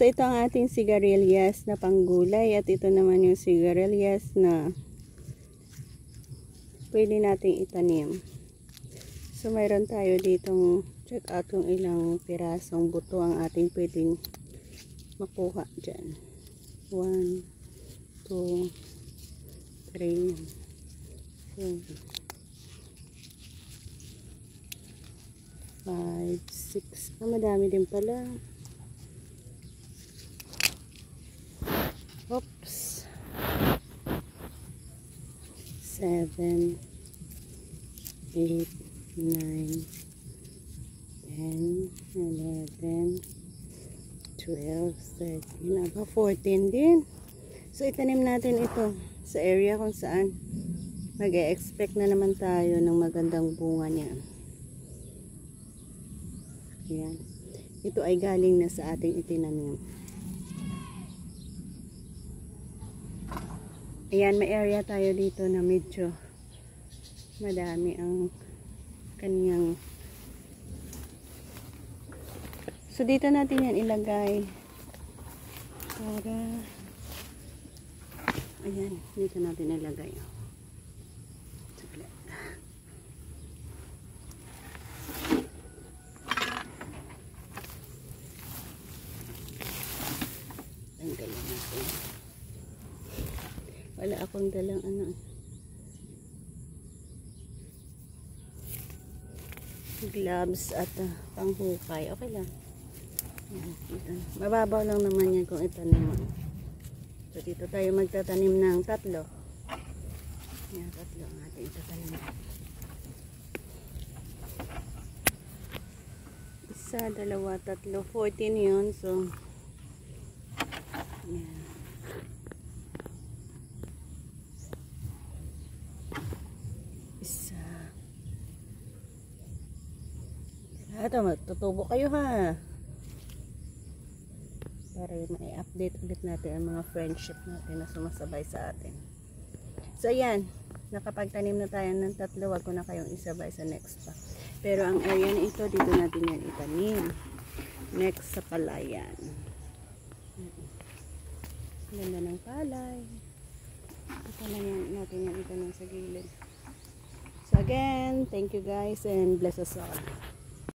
So ito ang ating sigarilyas na panggulay at ito naman yung sigarilyas na pwede nating itanim. So mayroon tayo ditong check out kung ilang pirasong buto ang ating pwedeng makuha dyan. 1, 2, 3, 4, 5, 6. Madami din pala. Oops. 7, 8, 9, 10, 11, 12, 13, 14 din. So itanim natin ito sa area kung saan mag-e-expect na naman tayo ng magandang bunga niya. Ayan. Ito ay galing na sa ating itinanim. Ayan, may area tayo dito na medyo madami ang kanyang. So dito natin yan ilagay para ayan, dito natin ilagay. Tanggalin natin. Wala akong dalang gloves at panghukay. Okay lang. Yan, dito. Mababaw lang naman yan kung itanim mo. So dito tayo magtatanim ng 3. Yan, 3 ang ating itatanim. 1, 2, 3, 14 yun. So yan. Ito, matutubo kayo ha. Para ma-update ulit natin ang mga friendship natin na sumasabay sa atin. So, ayan. Nakapagtanim na tayo ng 3. Wag ko na kayong isabay sa next pa. Pero ang area na ito, dito natin yan itanim. Next sa palayan. Ganda ng palay. Ito na yan, natin yan itanim sa gilid. So, again, thank you guys and bless us all.